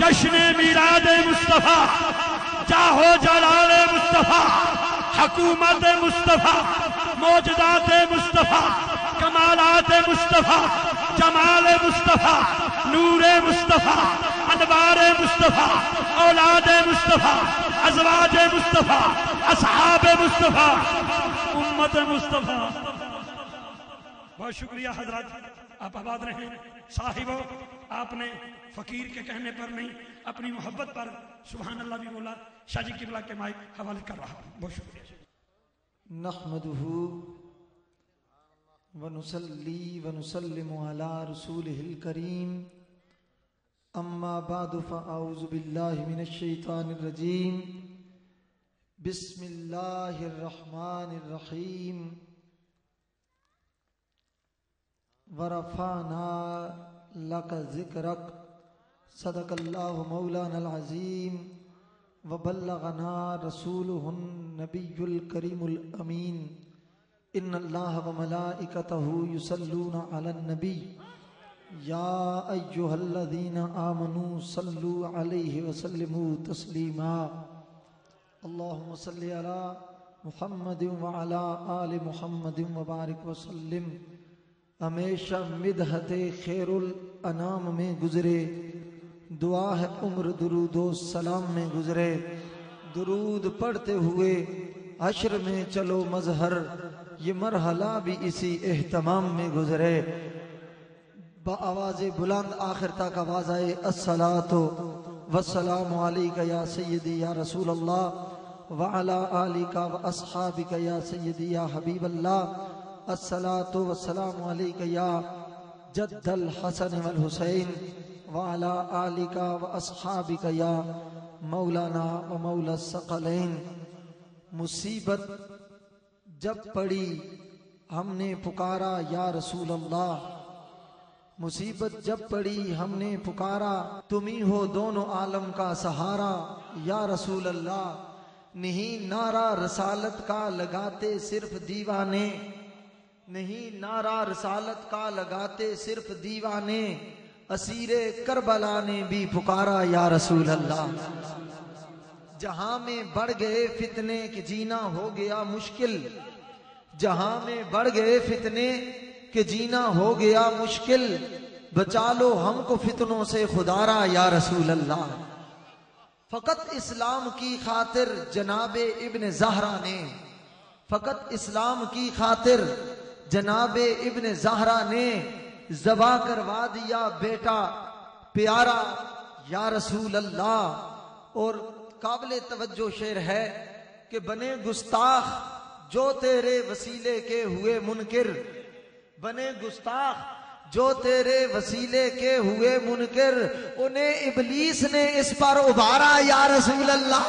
जश्न मीलाद मुस्तफा, जाहो जलाल मुस्तफा, हकूमत मुस्तफा, मौजदात मुस्तफा, कमालात मुस्तफा, जमाल मुस्तफा, नूर मुस्तफा, अनवार मुस्तफा, औलाद मुस्तफा, अज़वाज मुस्तफा, असहाब मुस्तफा, उम्मत मुस्तफा। बहुत शुक्रिया हजरत, आप आबाद रहें। साहिबो, आपने फकीर के कहने पर नहीं, अपनी मोहब्बत पर सुभान अल्लाह भी बोला। शाह जी किबला के माइक हवाले कर रहा हूं। बहुत शुक्रिया। नहमदुहु व नुसल्ली व नुसल्लिमु अला रसूलिहिल करीम, अम्मा बादु फ़अऊज़ु बिल्लाहि मिनश शैतानिर रजीम, बिस्मिल्लाहिर रहमानिर रहीम। वरफ़अना लका ज़िक्रक, सदक़ल्लाहु मौलानल अज़ीम, व बल्लगना रसूलुहुन नबियुल करीमुल अमीन। इन्नल्लाह व मलाइकतहु युसल्लूना अलन नबी, या अय्युहल्लज़ीना आमनू सल्लू अलैहि व सल्लिमू तस्लीमा। अल्लाहुम्मा सल्लि अला मुहम्मदिन व अला आलि मुहम्मदिन व बारिक व सल्लिम। हमेशा मिदहते खैरुल अनाम में गुजरे, दुआ है उम्र दुरूदो सलाम में गुजरे। दुरूद पढ़ते हुए हश्र में चलो मजहर, ये मरहला भी इसी एहतमाम में गुजरे। बाआवाज़े बुलंद आखिर तक आवाज़ आए, अस्सलातो वस्सलामु अलैका या सय्यदी या रसूल अल्लाह, व अला आलिका व अस्हाबिका या सय्यदी या हबीब अल्लाह। अस्सलातु वस्सलामु अलैका या जद्दल हसन वल हुसैन, व अला आलिका व अस्हाबिका या मौलाना व मौला सकलैन। मुसीबत जब पड़ी हमने पुकारा या रसूल अल्लाह, मुसीबत जब पड़ी हमने पुकारा, तुम ही हो दोनों आलम का सहारा या रसूल अल्लाह। नहीं नारा रसालत का लगाते सिर्फ दीवाने, नहीं नारा रसालत का लगाते सिर्फ दीवाने, असीरे करबला ने भी पुकारा या रसूल अल्लाह। जहां में बढ़ गए फितने कि जीना हो गया मुश्किल, जहां में बढ़ गए फितने कि जीना हो गया मुश्किल, बचा लो हमको फितनों से खुदारा या रसूल अल्लाह। फकत इस्लाम की खातिर जनाबे इब्न ज़हरा ने, फकत इस्लाम की खातिर जनाबे इब्न ज़हरा ने ज़बा करवा दिया बेटा प्यारा या रसूल अल्लाह। और काबिल तवज्जो शेर है कि बने गुस्ताख जो तेरे वसीले के हुए मुनकिर, बने गुस्ताख जो तेरे वसीले के हुए मुनकिर, उन्हें इबलीस ने इस पर उभारा या रसूल अल्लाह,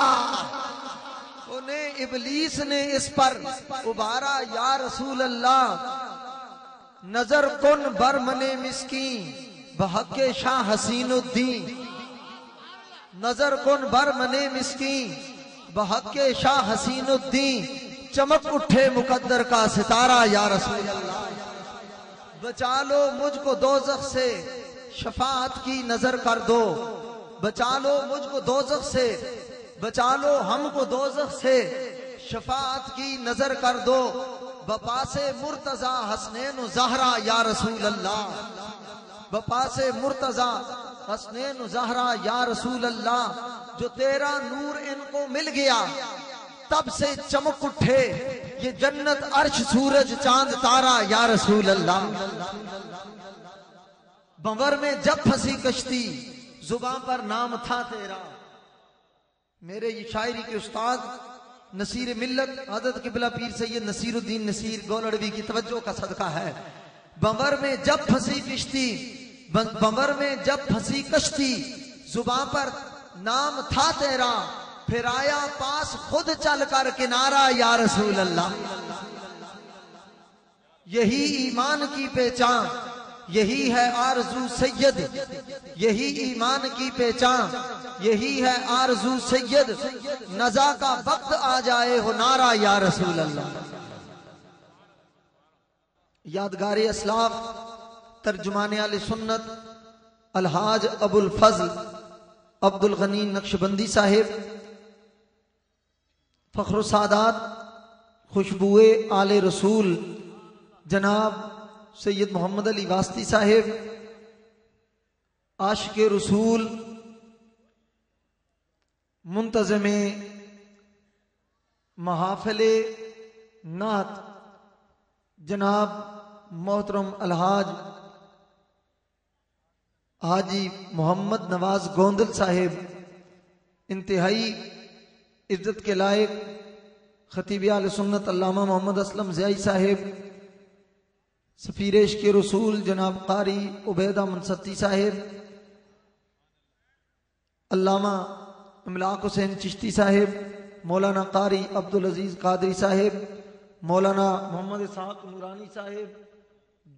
उन्हें इबलीस ने इस पर उभारा या रसूल अल्लाह। नजर कुन बर मने मिस्कीन बहके शाह हसीनुद्दीन, नजर कुन बर मने मिस्कीन बहके शाह हसीनुद्दीन, चमक उठे मुकद्दर का सितारा या रसूल अल्लाह। बचा लो मुझको दोज़ख से शफाअत की नजर कर दो, बचा लो मुझको दोज़ख से, बचा लो हमको दोज़ख से, शफाअत की नजर कर दो। बपा से मुर्तजा हसनैन ज़हरा या रसूल अल्लाह, बपा से मुर्तजा हसनैन ज़हरा या रसूल अल्लाह। जो तेरा नूर इनको मिल गया तब से चमक उठे ये जन्नत अर्श सूरज चांद तारा या रसूल अल्लाह। बंवर में जब फंसी कश्ती जुबान पर नाम था तेरा, मेरे ये शायरी के उस्ताद नसीर मिल्लत हज़रत किबला पीर सैयद नसीरुद्दीन नसीर गोलड़वी की तवज्जो का सदका है। बंवर में जब फंसी किश्ती, बंवर में जब फंसी कश्ती, जुबान पर नाम था तेरा, फिर आया पास खुद चल कर किनारा या रसूल अल्लाह। यही ईमान की पहचान, यही है आरज़ू सैयद, यही ईमान की पहचान, यही है आरज़ू सैयद। नज़ा का वक्त आ जाए हो नारा या रसूल अल्लाह। यादगार असलाफ तर्जुमाने आले सुन्नत अलहाज अबुल फजल अब्दुल गनी नक्शबंदी साहिब, फख्र सादात खुशबुए आले रसूल जनाब सैयद मोहम्मद अली वास्ती साहिब, आशिक़े रसूल मुंतज़िमे महाफिले नात जनाब मोहतरम अलहाज हाजी मोहम्मद नवाज गोंदल साहिब, इंतहाई इज्जत के लायक खतीब आले सुन्नत अल्लामा मोहम्मद असलम ज़ियाई साहिब, सफ़ीर इश्क़ रसूल जनाब कारी उबैदा मुंसती साहिब, अल्लामा इमलाक हुसैन चिश्ती साहिब, मौलाना कारी अब्दुल अजीज कादरी साहिब, मौलाना मोहम्मद इसहाक नूरानी साहिब,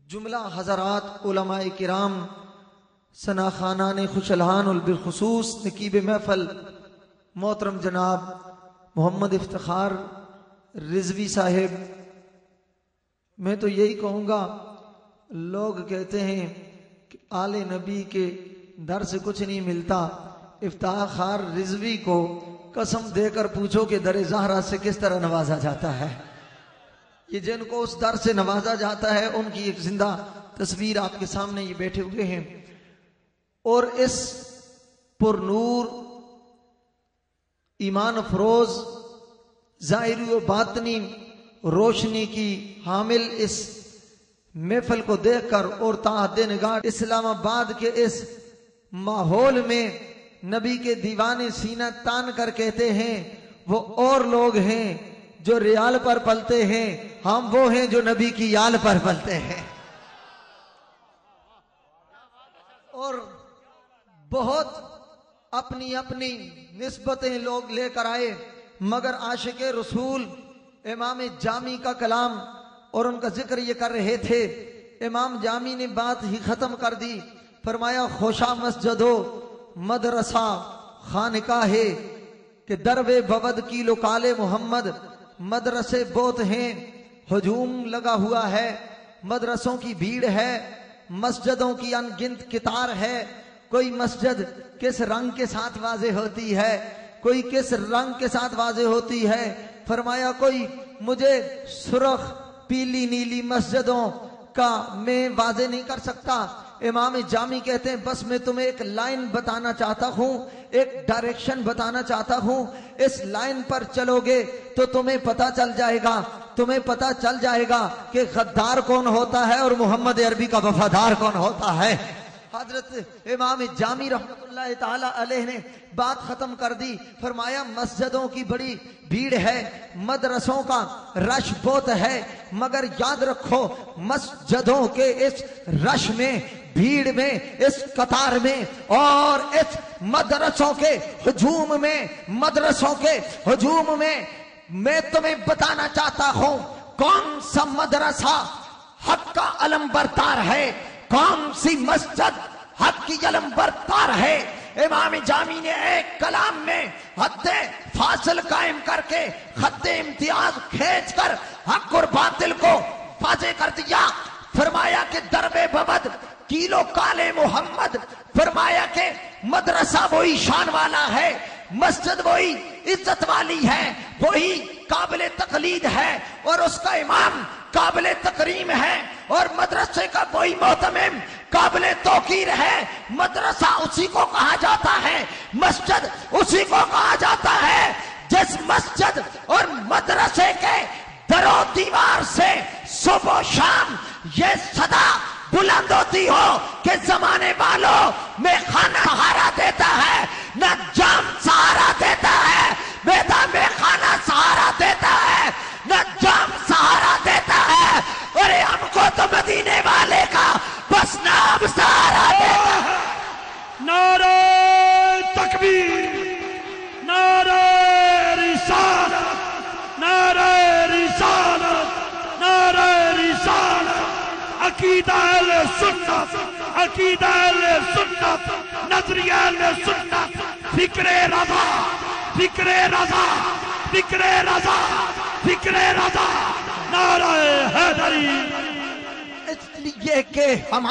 जुमला हज़रात उलमाए किराम, सना खानान खुशलहान उल बिलखुसूस नकीब महफल मोहतरम जनाब मोहम्मद इफ्तिखार रिजवी साहिब। मैं तो यही कहूँगा, लोग कहते हैं कि आले नबी के दर से कुछ नहीं मिलता। इफ्तिखार रिजवी को कसम देकर पूछो कि दर ज़हरा से किस तरह नवाजा जाता है। ये जिनको उस दर से नवाजा जाता है उनकी एक जिंदा तस्वीर आपके सामने ये बैठे हुए हैं। और इस पुरनूर ईमान अफरोज ज़ाहिरी व बातनी रोशनी की हामिल इस महफिल को देखकर और ताहद्दे निगाह इस्लामाबाद के इस माहौल में नबी के दीवाने सीना तान कर कहते हैं वो और लोग हैं जो रियाल पर पलते हैं, हम वो हैं जो नबी की याल पर पलते हैं। और बहुत अपनी अपनी निस्बतें लोग लेकर आए, मगर आशिक़े रसूल इमाम जामी का कलाम और उनका जिक्र ये कर रहे थे। इमाम जामी ने बात ही खत्म कर दी, फरमाया खोशा मस्जिदो मदरसा खानकाहे कि दरवे बवद की लोकाले मोहम्मद, मदरसे बहुत हैं, हुजूम लगा हुआ है, मदरसों की भीड़ है, मस्जिदों की अनगिनत कितार है। कोई मस्जिद किस रंग के साथ वाजे होती है, कोई किस रंग के साथ वाजे होती है। फरमाया कोई मुझे सुर्ख पीली नीली मस्जिदों का मैं वाजे नहीं कर सकता। इमाम जामी कहते हैं बस मैं तुम्हें एक लाइन बताना चाहता हूँ, एक डायरेक्शन बताना चाहता हूँ, इस लाइन पर चलोगे तो तुम्हें पता चल जाएगा, तुम्हें पता चल जाएगा कि गद्दार कौन होता है और मोहम्मद अरबी का वफादार कौन होता है। हजरत इमाम जामी रहमतुल्लाह ताला अलैह ने बात खत्म कर दी। फरमाया मस्जिदों की बड़ी भीड़ है, मदरसों का रश बहुत है, मगर याद रखो मस्जिदों के इस रश में, भीड़ में, इस कतार में और इस मदरसों के हुजूम में, मदरसों के हुजूम में मैं तुम्हें बताना चाहता हूं कौन सा मदरसा हक का अलम बरतार है, कौन सी मस्जिद हक की अलम बरतार है। इमाम जामी ने एक कलाम में हद फासिल कायम करके खत्ते इम्तियाज खींच कर हक और बातिल को वाज़े कर दिया। फरमाया कि दरबे बवद किलो काले मोहम्मद, फरमाया कि मदरसा वही शान वाला है, मस्जिद वही इज्जत वाली है, वही काबिल तकलीद है और उसका इमाम काबिल तकरीम है और मदरसे का वही मोहतमिम काबिल तौकीर है। मदरसा उसी को कहा जाता है, मस्जिद उसी को कहा जाता है जिस मस्जिद और मदरसे के दरो दीवार से सुबह शाम ये सदा बुलंद होती हो कि जमाने वालों में खाना सहारा देता है, न जाम सहारा देता है, मैदान में खाना सहारा देता है, न जाम सहारा देता है। अरे हमको तो मदीने वाले का बस नाम सहारा देता है। नारे तकबीर, नारे रिसालत, नारे रिसालत, नारे रिसालत। अकीदा अहले सुन्नत, अकीदा अहले सुन्नत, नजरिया अहले सुन्नत, फिक्रे रज़ा, फिक्रे रज़ा, फिक्रे रज़ा, फिक्रे रज़ा, नारे हैदरी। इसलिए कि हम